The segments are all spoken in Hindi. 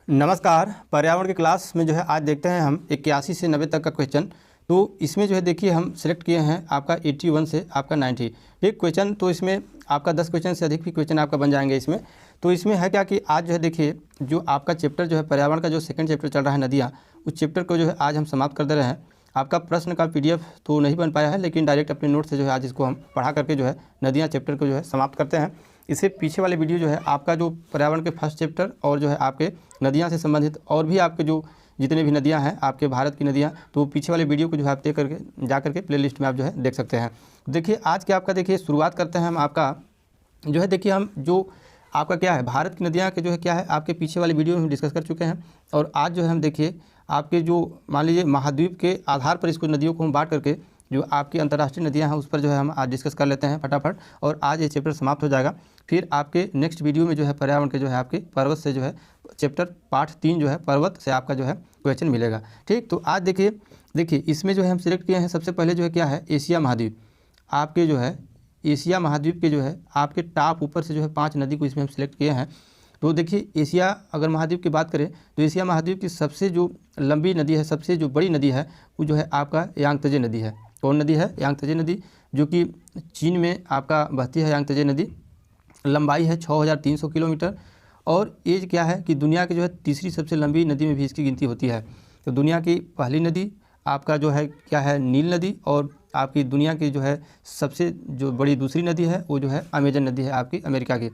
नमस्कार। पर्यावरण की क्लास में जो है आज देखते हैं हम 81 से 90 तक का क्वेश्चन। तो इसमें जो है देखिए हम सिलेक्ट किए हैं आपका 81 से आपका 90 ठीक क्वेश्चन। तो इसमें आपका 10 क्वेश्चन से अधिक भी क्वेश्चन आपका बन जाएंगे इसमें। तो इसमें है क्या कि आज जो है देखिए जो आपका चैप्टर जो है पर्यावरण का जो सेकंड चैप्टर चल रहा है नदियाँ, उस चैप्टर को जो है आज हम समाप्त कर दे रहे हैं। आपका प्रश्न का PDF तो नहीं बन पाया है, लेकिन डायरेक्ट अपने नोट से जो है आज इसको हम पढ़ा करके जो है नदियाँ चैप्टर को जो है समाप्त करते हैं। इससे पीछे वाले वीडियो जो है आपका जो पर्यावरण के फर्स्ट चैप्टर और जो है आपके नदियाँ से संबंधित और भी आपके जो जितने भी नदियाँ हैं आपके भारत की नदियाँ, तो पीछे वाले वीडियो को जो है आप देख करके जा करके प्लेलिस्ट में आप जो है देख सकते हैं। देखिए आज के आपका देखिए शुरुआत करते हैं हम आपका जो है देखिए हम जो आपका क्या है भारत की नदियाँ के जो है क्या है आपके पीछे वाले वीडियो में हम डिस्कस कर चुके हैं। और आज जो है हम देखिए आपके जो मान लीजिए महाद्वीप के आधार पर इसको नदियों को हम बांट करके जो आपकी अंतर्राष्ट्रीय नदियाँ हैं उस पर जो है हम आज डिस्कस कर लेते हैं फटाफट। और आज ये चैप्टर समाप्त हो जाएगा। फिर आपके नेक्स्ट वीडियो में जो है पर्यावरण के जो है आपके पर्वत से जो है चैप्टर पार्ट 3 जो है पर्वत से आपका जो है क्वेश्चन मिलेगा। ठीक, तो आज देखिए इसमें जो है हम सिलेक्ट किए हैं सबसे पहले जो है क्या है एशिया महाद्वीप। आपके जो है एशिया महाद्वीप के जो है आपके टॉप ऊपर से जो है 5 नदी को इसमें हम सिलेक्ट किए हैं। तो देखिए एशिया अगर महाद्वीप की बात करें तो एशिया महाद्वीप की सबसे जो लंबी नदी है, सबसे जो बड़ी नदी है वो जो है आपका यांगत्जे नदी है। कौन नदी है? यांगत्जे नदी, जो कि चीन में आपका बहती है। यांगत्जे नदी लंबाई है 6300 किलोमीटर और एज क्या है कि दुनिया की जो है तीसरी सबसे लंबी नदी में भी इसकी गिनती होती है। तो दुनिया की पहली नदी आपका जो है क्या है नील नदी, और आपकी दुनिया की जो है सबसे जो बड़ी दूसरी नदी है वो जो है अमेजन नदी है आपकी अमेरिका की।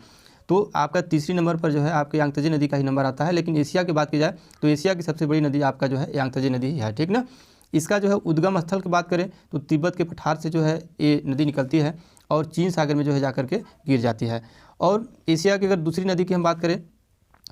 तो आपका तीसरी नंबर पर जो है आपके यांगत्जे नदी का ही नंबर आता है। लेकिन एशिया की बात की जाए तो एशिया की सबसे बड़ी नदी आपका जो है यांगत्जे नदी ही है। ठीक ना। इसका जो है उद्गम स्थल की बात करें तो तिब्बत के पठार से जो है ये नदी निकलती है और चीन सागर में जो है जा कर के गिर जाती है। और एशिया की अगर दूसरी नदी की हम बात करें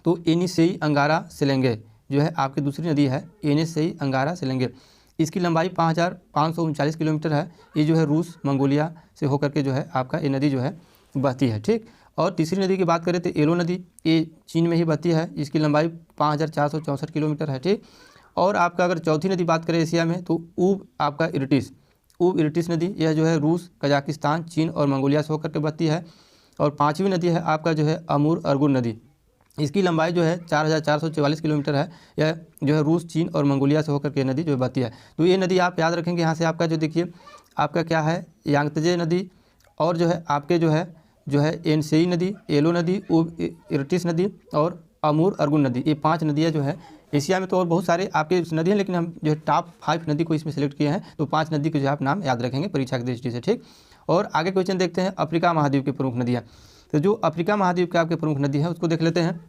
तो येनिसेई अंगारा सेलेंगे जो है आपकी दूसरी नदी है, येनिसेई अंगारा सेलेंगे। इसकी लंबाई 5539 किलोमीटर है। ये जो है रूस मंगोलिया से होकर के जो है आपका ये नदी जो है बहती है। ठीक, और तीसरी नदी की बात करें तो एलो नदी, ये चीन में ही बहती है। इसकी लंबाई 5464 किलोमीटर है। ठीक, और आपका अगर चौथी नदी बात करें एशिया में तो ऊब आपका इरिटिस नदी, यह जो है रूस कजाकिस्तान चीन और मंगोलिया से होकर के बहती है। और पाँचवीं नदी है आपका जो है अमूर अर्गुन नदी। इसकी लंबाई जो है 4444 किलोमीटर है। यह जो है रूस चीन और मंगोलिया से होकर के नदी जो बहती है। तो ये नदी आप याद रखेंगे। यहाँ से आपका जो देखिए आपका क्या है यांगत्जे नदी और जो है आपके जो है येनिसेई नदी, एलो नदी, ऊब इरिटिस नदी और अमूर अर्गुन नदी, ये 5 नदियाँ जो है एशिया में। तो और बहुत सारे आपके नदी हैं, लेकिन हम जो है टॉप 5 नदी को इसमें सेलेक्ट किए हैं। तो 5 नदी के जो है आप नाम याद रखेंगे परीक्षा की दृष्टि से। ठीक, और आगे क्वेश्चन देखते हैं अफ्रीका महाद्वीप की प्रमुख नदियाँ। तो जो अफ्रीका महाद्वीप के आपके प्रमुख नदी है उसको देख लेते हैं।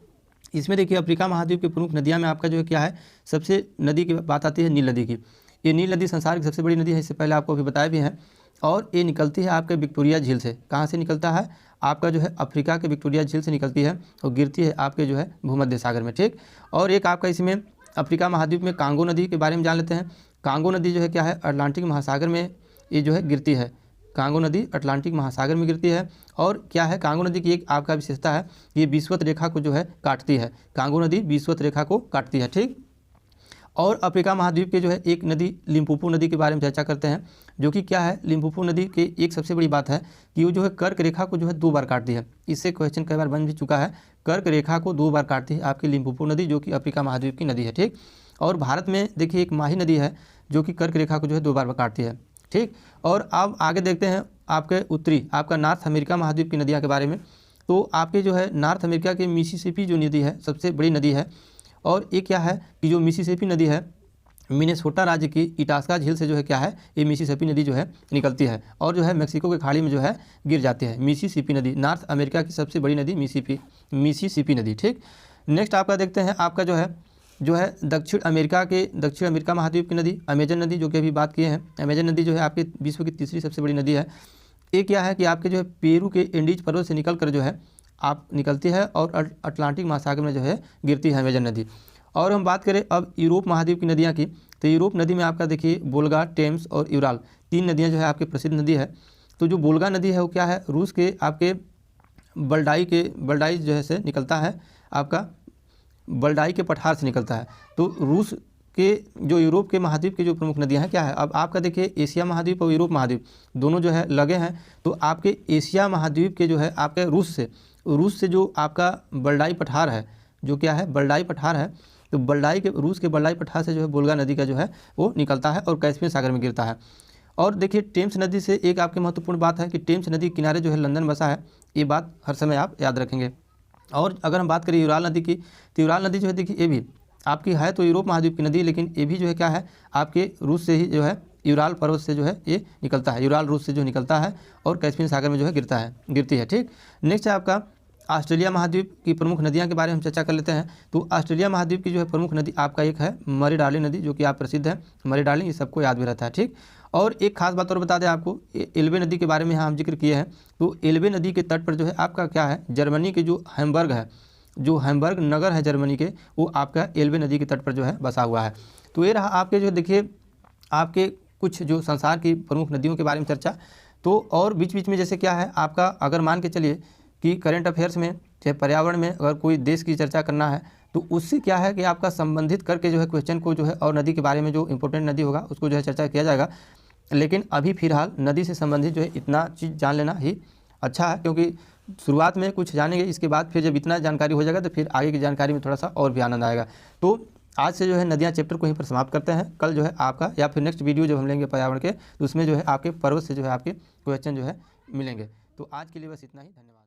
इसमें देखिए अफ्रीका महाद्वीप की प्रमुख नदियाँ में आपका जो है क्या है सबसे नदी की बात आती है नील नदी की। ये नील नदी संसार की सबसे बड़ी नदी है, इससे पहले आपको अभी बताया भी है। और ये निकलती है आपके विक्टोरिया झील से। कहाँ से निकलता है? आपका जो है अफ्रीका के विक्टोरिया झील से निकलती है और गिरती है आपके जो है भूमध्य सागर में। ठीक, और एक आपका इसमें अफ्रीका महाद्वीप में कांगो नदी के बारे में जान लेते हैं। कांगो नदी जो है क्या है अटलांटिक महासागर में ये जो है गिरती है। कांगो नदी अटलांटिक महासागर में गिरती है। और क्या है कांगो नदी की एक आपका विशेषता है, ये विषुवत रेखा को जो है काटती है। कांगो नदी विषुवत रेखा को काटती है। ठीक, और अफ्रीका महाद्वीप के जो है एक नदी लिम्पोपो नदी के बारे में चर्चा करते हैं, जो कि क्या है लिम्पोपो नदी के एक सबसे बड़ी बात है कि वो जो है कर्क रेखा को जो है 2 बार काटती है। इससे क्वेश्चन कई बार बन भी चुका है। कर्क रेखा को 2 बार काटती है आपकी लिम्पोपो नदी, जो कि अफ्रीका महाद्वीप की नदी है। ठीक, और भारत में देखिए एक माही नदी है जो कि कर्क रेखा को जो है 2 बार काटती है। ठीक, और अब आगे देखते हैं आपके उत्तरी आपका नॉर्थ अमेरिका महाद्वीप की नदियाँ के बारे में। तो आपके जो है नॉर्थ अमेरिका के मिसिसिपी जो नदी है सबसे बड़ी नदी है। और ये क्या है कि जो मिसिसिपी नदी है मिनेसोटा राज्य की इटास्का झील से जो है क्या है ये मिसिसिपी नदी जो है निकलती है और जो है मेक्सिको के खाड़ी में जो है गिर जाती है। मिसिसिपी नदी नॉर्थ अमेरिका की सबसे बड़ी नदी मिसिसिपी नदी। ठीक, नेक्स्ट आपका देखते हैं आपका जो है दक्षिण अमेरिका महाद्वीप की नदी अमेजन नदी, जो कि अभी बात किए हैं। अमेजन नदी जो है आपके विश्व की तीसरी सबसे बड़ी नदी है। ये क्या है कि आपके जो है पेरू के एंडीज पर्वत से निकल कर जो है आप निकलती है और अटलांटिक महासागर में जो है गिरती है अमेजन नदी। और हम बात करें अब यूरोप महाद्वीप की नदियाँ की, तो यूरोप नदी में आपका देखिए बोल्गा, टेम्स और यूराल 3 नदियाँ जो है आपकी प्रसिद्ध नदी है। तो जो बोल्गा नदी है वो क्या है रूस के आपके बल्डाई जो है से निकलता है, आपका बल्डाई के पठार से निकलता है। तो रूस के जो यूरोप के महाद्वीप की जो प्रमुख नदियां हैं क्या है। अब आपका देखिए एशिया महाद्वीप और यूरोप महाद्वीप दोनों जो है लगे हैं। तो आपके एशिया महाद्वीप के जो है आपके रूस से जो आपका बल्डाई पठार है जो क्या है बल्डाई पठार है, तो बल्डाई के रूस के बल्डाई पठार से जो है वोल्गा नदी का जो है वो निकलता है और कैस्पियन सागर में गिरता है। और देखिए टेम्स नदी से एक आपकी महत्वपूर्ण बात है कि टेम्स नदी के किनारे जो है लंदन बसा है, ये बात हर समय आप याद रखेंगे। और अगर हम बात करें यूराल नदी की, तो यूराल नदी जो है देखिए ये भी आपकी है तो यूरोप महाद्वीप की नदी, लेकिन ये भी जो है क्या है आपके रूस से ही जो है यूराल पर्वत से जो है ये निकलता है, यूराल रूस से जो निकलता है और कैस्पियन सागर में जो है गिरती है। ठीक, नेक्स्ट है आपका ऑस्ट्रेलिया महाद्वीप की प्रमुख नदियां के बारे में हम चर्चा कर लेते हैं। तो ऑस्ट्रेलिया महाद्वीप की जो है प्रमुख नदी आपका एक है मरी डार्लिंग नदी, जो कि आप प्रसिद्ध है मरी डार्लिंग, ये सबको याद भी रहता है। ठीक, और एक खास बात और बता दें आपको, एल्बे नदी के बारे में यहाँ हम जिक्र किए हैं। तो एल्बे नदी के तट पर जो है आपका क्या है जर्मनी के जो हैम्बर्ग है, जो हैम्बर्ग नगर है जर्मनी के, वो आपका एल्बे नदी के तट पर जो है बसा हुआ है। तो ये रहा आपके जो देखिए आपके कुछ जो संसार की प्रमुख नदियों के बारे में चर्चा। तो और बीच बीच में जैसे क्या है आपका, अगर मान के चलिए कि करंट अफेयर्स में चाहे पर्यावरण में अगर कोई देश की चर्चा करना है तो उससे क्या है कि आपका संबंधित करके जो है क्वेश्चन को जो है और नदी के बारे में जो इंपॉर्टेंट नदी होगा उसको जो है चर्चा किया जाएगा। लेकिन अभी फिलहाल नदी से संबंधित जो है इतना चीज़ जान लेना ही अच्छा है, क्योंकि शुरुआत में कुछ जानेंगे, इसके बाद फिर जब इतना जानकारी हो जाएगा तो फिर आगे की जानकारी में थोड़ा सा और भी आनंद आएगा। तो आज से जो है नदियाँ चैप्टर को यहीं पर समाप्त करते हैं। कल जो है आपका या फिर नेक्स्ट वीडियो जब हम लेंगे पर्यावरण के, तो उसमें जो है आपके पर्वत से जो है आपके क्वेश्चन जो है मिलेंगे। तो आज के लिए बस इतना ही, धन्यवाद।